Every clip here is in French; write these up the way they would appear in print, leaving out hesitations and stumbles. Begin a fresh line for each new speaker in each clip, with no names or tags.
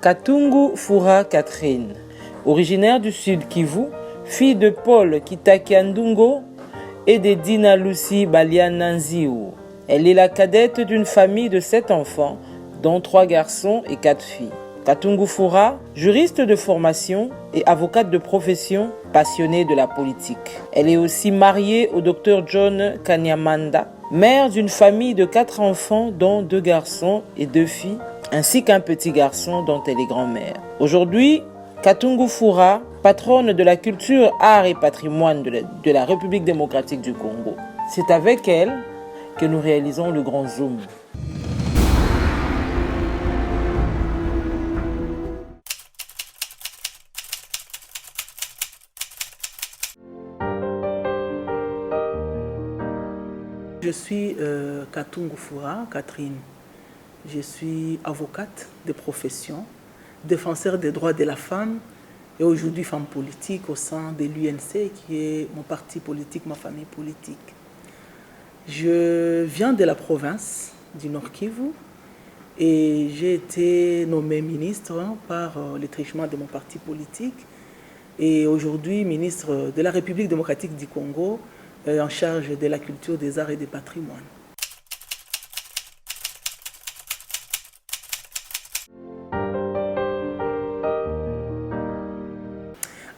Katungu Fura Catherine, originaire du Sud Kivu, fille de Paul Kitakiandungo et de Dina Lucy Baliananziou. Elle est la cadette d'une famille de 7 enfants, dont 3 garçons et 4 filles. Katungu Fura, juriste de formation et avocate de profession, passionnée de la politique. Elle est aussi mariée au docteur John Kanyamanda, mère d'une famille de 4 enfants, dont 2 garçons et 2 filles, ainsi qu'un petit garçon dont elle est grand-mère. Aujourd'hui, Katungu Fura, patronne de la culture, art et patrimoine de la République démocratique du Congo. C'est avec elle que nous réalisons le grand zoom.
Je suis Katungu Fura Catherine. Je suis avocate de profession, défenseur des droits de la femme et aujourd'hui femme politique au sein de l'UNC qui est mon parti politique, ma famille politique. Je viens de la province du Nord Kivu et j'ai été nommée ministre par le truchement de mon parti politique et aujourd'hui ministre de la République démocratique du Congo en charge de la culture, des arts et des patrimoines.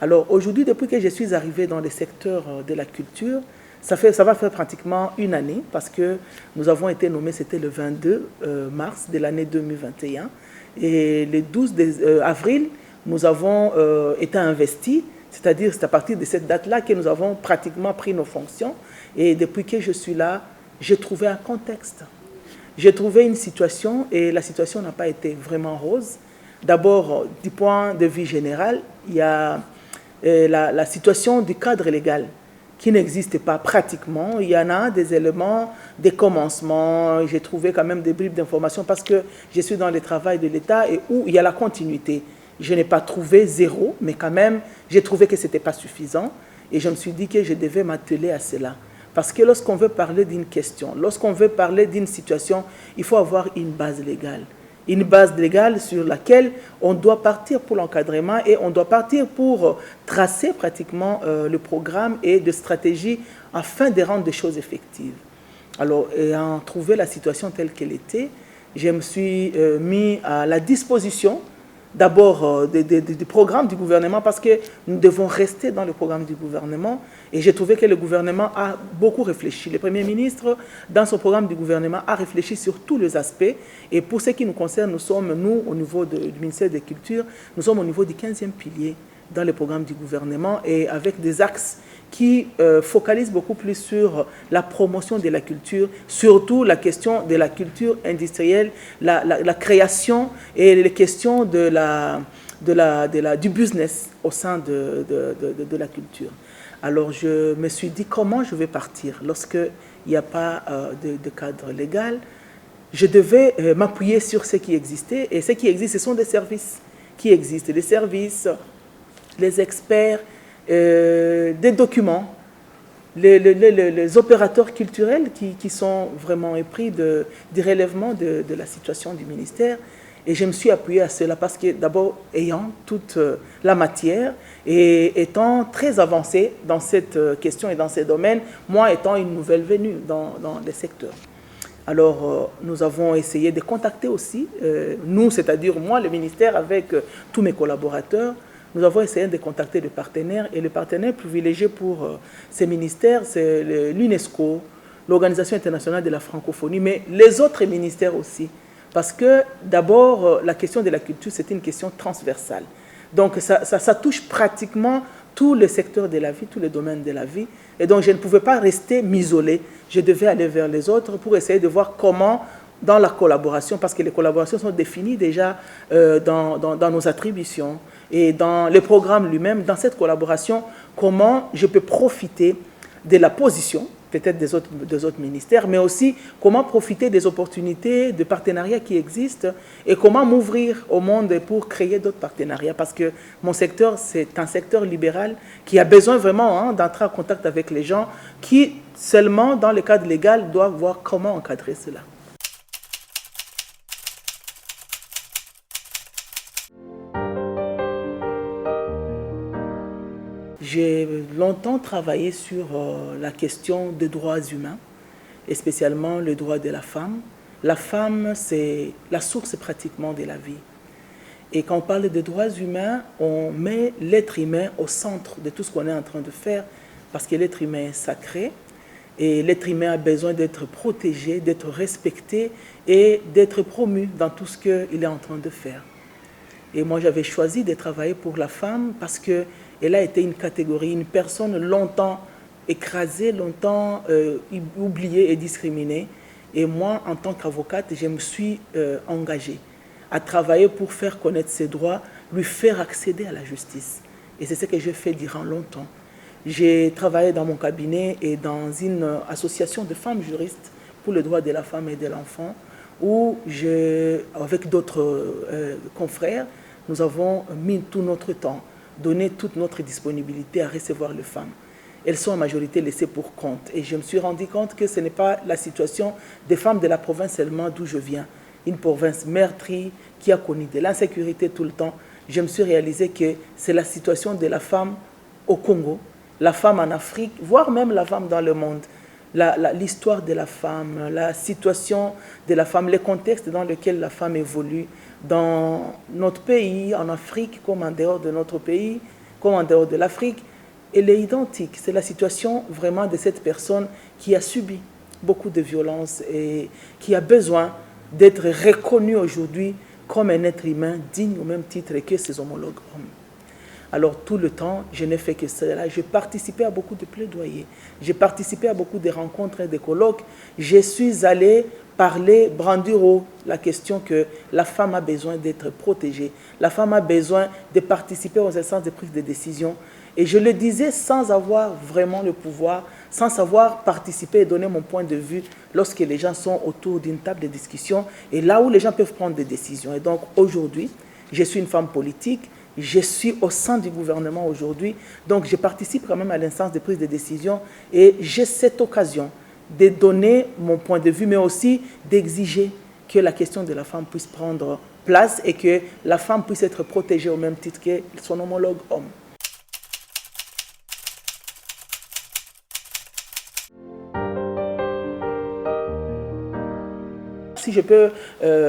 Alors aujourd'hui, depuis que je suis arrivée dans le secteur de la culture, ça va faire pratiquement une année parce que nous avons été nommés, c'était le 22 mars de l'année 2021 et le 12 avril, nous avons été investis. C'est-à-dire, c'est à partir de cette date-là que nous avons pratiquement pris nos fonctions. Et depuis que je suis là, j'ai trouvé un contexte. J'ai trouvé une situation et la situation n'a pas été vraiment rose. D'abord, du point de vue général, il y a la situation du cadre légal qui n'existe pas pratiquement. Il y en a des éléments, des commencements. J'ai trouvé quand même des bribes d'informations parce que je suis dans le travail de l'État et où il y a la continuité. Je n'ai pas trouvé zéro, mais quand même, j'ai trouvé que ce n'était pas suffisant. Et je me suis dit que je devais m'atteler à cela. Parce que lorsqu'on veut parler d'une question, lorsqu'on veut parler d'une situation, il faut avoir une base légale. Une base légale sur laquelle on doit partir pour l'encadrement et on doit partir pour tracer pratiquement le programme et de stratégie afin de rendre des choses effectives. Alors, ayant trouvé la situation telle qu'elle était, je me suis mis à la disposition d'abord du programme du gouvernement parce que nous devons rester dans le programme du gouvernement et j'ai trouvé que le gouvernement a beaucoup réfléchi. Le Premier ministre, dans son programme du gouvernement, a réfléchi sur tous les aspects et pour ce qui nous concerne, nous, au niveau du ministère de la Culture, nous sommes au niveau du 15e pilier dans le programme du gouvernement et avec des axes qui focalise beaucoup plus sur la promotion de la culture, surtout la question de la culture industrielle, la création et les questions du business au sein de la culture. Alors je me suis dit comment je vais partir lorsqu'il n'y a pas de cadre légal. Je devais m'appuyer sur ce qui existait et ce qui existe, ce sont des services qui existent, des services, les experts, des documents, les opérateurs culturels qui sont vraiment épris du relèvement de la situation du ministère. Et je me suis appuyée à cela parce que d'abord, ayant toute la matière et étant très avancée dans cette question et dans ces domaines, moi étant une nouvelle venue dans les secteurs. Alors, nous avons essayé de contacter aussi, nous, c'est-à-dire moi, le ministère, avec tous mes collaborateurs, nous avons essayé de contacter des partenaires et le partenaire privilégié pour ces ministères, c'est l'UNESCO, l'Organisation internationale de la francophonie, mais les autres ministères aussi. Parce que d'abord, la question de la culture, c'est une question transversale. Donc ça touche pratiquement tous les secteurs de la vie, tous les domaines de la vie. Et donc je ne pouvais pas rester m'isoler. Je devais aller vers les autres pour essayer de voir comment, dans la collaboration, parce que les collaborations sont définies déjà dans nos attributions, et dans le programme lui-même, dans cette collaboration, comment je peux profiter de la position, peut-être des autres ministères, mais aussi comment profiter des opportunités de partenariat qui existent et comment m'ouvrir au monde pour créer d'autres partenariats. Parce que mon secteur, c'est un secteur libéral qui a besoin vraiment d'entrer en contact avec les gens qui, seulement dans le cadre légal, doivent voir comment encadrer cela. J'ai longtemps travaillé sur la question des droits humains, et spécialement le droit de la femme. La femme, c'est la source pratiquement de la vie. Et quand on parle de droits humains, on met l'être humain au centre de tout ce qu'on est en train de faire, parce que l'être humain est sacré, et l'être humain a besoin d'être protégé, d'être respecté et d'être promu dans tout ce qu'il est en train de faire. Et moi, j'avais choisi de travailler pour la femme parce qu'elle a été une catégorie, une personne longtemps écrasée, longtemps oubliée et discriminée. Et moi, en tant qu'avocate, je me suis engagée à travailler pour faire connaître ses droits, lui faire accéder à la justice. Et c'est ce que j'ai fait durant longtemps. J'ai travaillé dans mon cabinet et dans une association de femmes juristes pour le droit de la femme et de l'enfant, où avec d'autres confrères, nous avons mis tout notre temps, donné toute notre disponibilité à recevoir les femmes. Elles sont en majorité laissées pour compte. Et je me suis rendu compte que ce n'est pas la situation des femmes de la province seulement d'où je viens. Une province meurtrie qui a connu de l'insécurité tout le temps. Je me suis réalisé que c'est la situation de la femme au Congo, la femme en Afrique, voire même la femme dans le monde. L'histoire de la femme, la situation de la femme, les contextes dans lesquels la femme évolue dans notre pays, en Afrique, comme en dehors de notre pays, comme en dehors de l'Afrique, elle est identique. C'est la situation vraiment de cette personne qui a subi beaucoup de violences et qui a besoin d'être reconnue aujourd'hui comme un être humain digne au même titre que ses homologues hommes. Alors tout le temps, je n'ai fait que cela. J'ai participé à beaucoup de plaidoyers. J'ai participé à beaucoup de rencontres et de colloques. Je suis allé parler, brandir haut la question que la femme a besoin d'être protégée. La femme a besoin de participer aux instances de prise de décision. Et je le disais sans avoir vraiment le pouvoir, sans savoir participer et donner mon point de vue lorsque les gens sont autour d'une table de discussion et là où les gens peuvent prendre des décisions. Et donc aujourd'hui, je suis une femme politique. Je suis au sein du gouvernement aujourd'hui, donc je participe quand même à l'instance de prise de décision et j'ai cette occasion de donner mon point de vue, mais aussi d'exiger que la question de la femme puisse prendre place et que la femme puisse être protégée au même titre que son homologue homme. Si je peux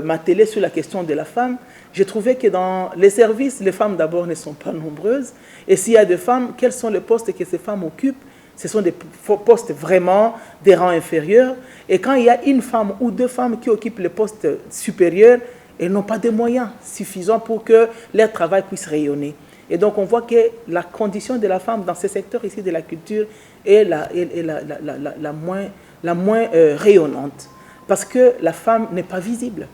m'atteler sur la question de la femme, j'ai trouvé que dans les services, les femmes d'abord ne sont pas nombreuses. Et s'il y a des femmes, quels sont les postes que ces femmes occupent? Ce sont des postes vraiment des rangs inférieurs. Et quand il y a une femme ou deux femmes qui occupent les postes supérieurs, elles n'ont pas de moyens suffisants pour que leur travail puisse rayonner. Et donc on voit que la condition de la femme dans ce secteur ici de la culture est la moins rayonnante. Parce que la femme n'est pas visible.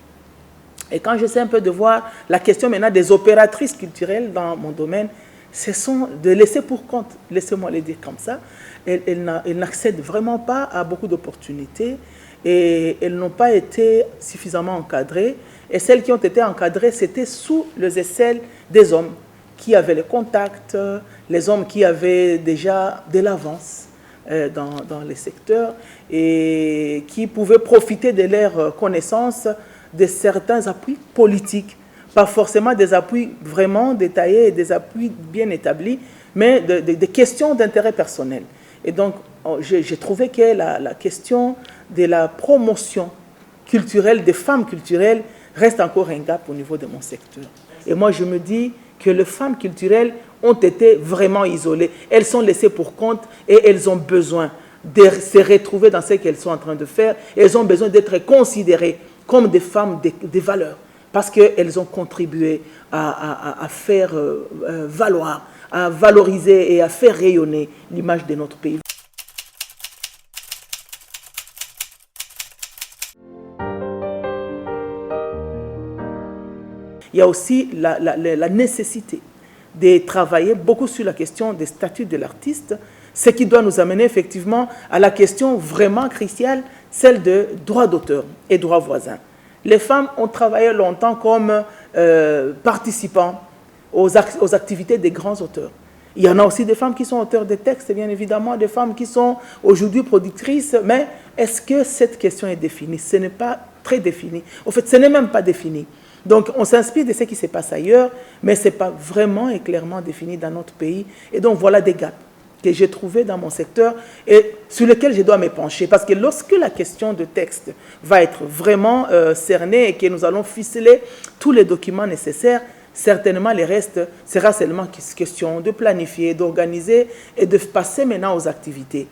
Et quand j'essaie un peu de voir la question maintenant des opératrices culturelles dans mon domaine, ce sont de laisser pour compte, laissez-moi le dire comme ça, elles n'accèdent vraiment pas à beaucoup d'opportunités et elles n'ont pas été suffisamment encadrées. Et celles qui ont été encadrées, c'était sous les aisselles des hommes qui avaient les contacts, les hommes qui avaient déjà de l'avance dans les secteurs et qui pouvaient profiter de leurs connaissances de certains appuis politiques, pas forcément des appuis vraiment détaillés et des appuis bien établis, mais des questions d'intérêt personnel. Et donc, j'ai trouvé que la question de la promotion culturelle, des femmes culturelles, reste encore un gap au niveau de mon secteur. Et moi, je me dis que les femmes culturelles ont été vraiment isolées. Elles sont laissées pour compte et elles ont besoin de se retrouver dans ce qu'elles sont en train de faire. Elles ont besoin d'être considérées comme des femmes de valeur parce qu'elles ont contribué à faire valoir, à valoriser et à faire rayonner l'image de notre pays. Il y a aussi la nécessité de travailler beaucoup sur la question des statuts de l'artiste, ce qui doit nous amener effectivement à la question vraiment cruciale, celle de droits d'auteur et droits voisins. Les femmes ont travaillé longtemps comme participants aux activités des grands auteurs. Il y en a aussi des femmes qui sont auteurs de textes, bien évidemment, des femmes qui sont aujourd'hui productrices, mais est-ce que cette question est définie? Ce n'est pas très défini. En fait, ce n'est même pas défini. Donc, on s'inspire de ce qui se passe ailleurs, mais ce n'est pas vraiment et clairement défini dans notre pays. Et donc, voilà des gaps que j'ai trouvés dans mon secteur et sur lesquels je dois me pencher. Parce que lorsque la question de texte va être vraiment cernée et que nous allons ficeler tous les documents nécessaires, certainement le reste sera seulement question de planifier, d'organiser et de passer maintenant aux activités.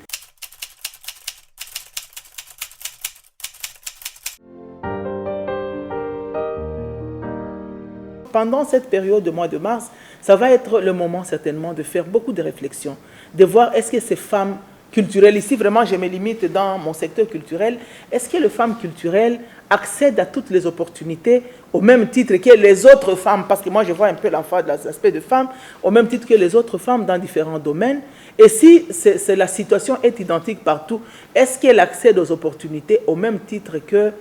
Pendant cette période de mois de mars, ça va être le moment certainement de faire beaucoup de réflexions, de voir est-ce que ces femmes culturelles, ici vraiment je me limite dans mon secteur culturel, est-ce que les femmes culturelles accèdent à toutes les opportunités au même titre que les autres femmes, parce que moi je vois un peu l'aspect de femmes, au même titre que les autres femmes dans différents domaines, et si la situation est identique partout, est-ce qu'elles accèdent aux opportunités au même titre que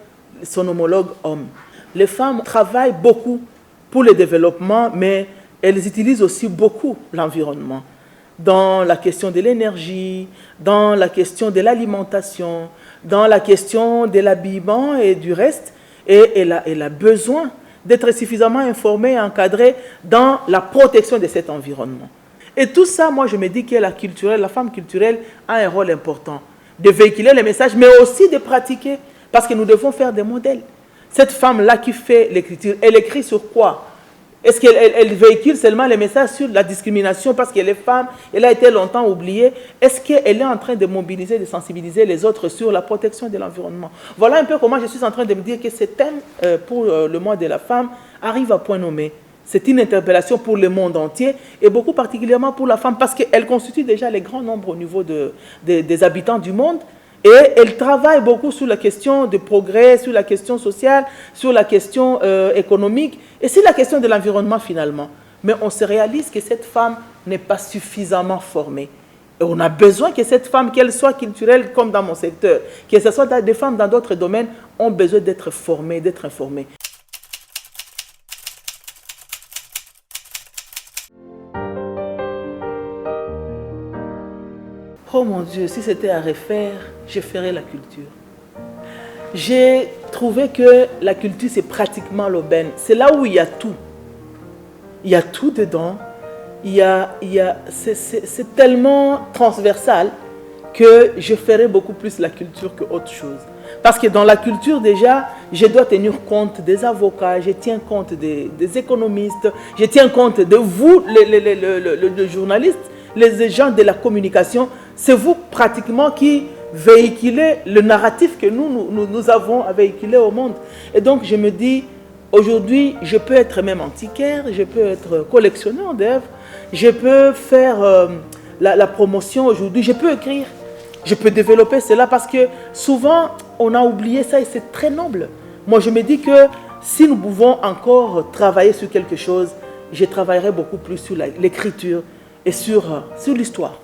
son homologue homme? Les femmes travaillent beaucoup pour le développement, mais elles utilisent aussi beaucoup l'environnement. Dans la question de l'énergie, dans la question de l'alimentation, dans la question de l'habillement et du reste. Et elle a besoin d'être suffisamment informée et encadrée dans la protection de cet environnement. Et tout ça, moi je me dis que la femme culturelle a un rôle important. De véhiculer les messages, mais aussi de pratiquer. Parce que nous devons faire des modèles. Cette femme-là qui fait l'écriture, elle écrit sur quoi? Est-ce qu'elle véhicule seulement les messages sur la discrimination parce qu'elle est femme, elle a été longtemps oubliée? Est-ce qu'elle est en train de mobiliser, de sensibiliser les autres sur la protection de l'environnement? Voilà un peu comment je suis en train de me dire que ce thème pour le mois de la femme arrive à point nommé. C'est une interpellation pour le monde entier et beaucoup particulièrement pour la femme parce qu'elle constitue déjà les grands nombres au niveau des habitants du monde. Et elle travaille beaucoup sur la question de progrès, sur la question sociale, sur la question économique et sur la question de l'environnement finalement. Mais on se réalise que cette femme n'est pas suffisamment formée. Et on a besoin que cette femme, qu'elle soit culturelle comme dans mon secteur, que ce soit des femmes dans d'autres domaines, ont besoin d'être formées, d'être informées. Oh mon Dieu, si c'était à refaire, je ferais la culture. J'ai trouvé que la culture, c'est pratiquement l'aubaine. C'est là où il y a tout. Il y a tout dedans. C'est tellement transversal que je ferais beaucoup plus la culture qu'autre chose. Parce que dans la culture, déjà, je dois tenir compte des avocats, je tiens compte des économistes, je tiens compte de vous, les journalistes, les gens de la communication. C'est vous pratiquement qui véhiculez le narratif que nous avons à véhiculer au monde. Et donc je me dis, aujourd'hui, je peux être même antiquaire, je peux être collectionneur d'œuvres, je peux faire la promotion aujourd'hui, je peux écrire, je peux développer cela parce que souvent on a oublié ça et c'est très noble. Moi je me dis que si nous pouvons encore travailler sur quelque chose, je travaillerai beaucoup plus sur l'écriture et sur l'histoire.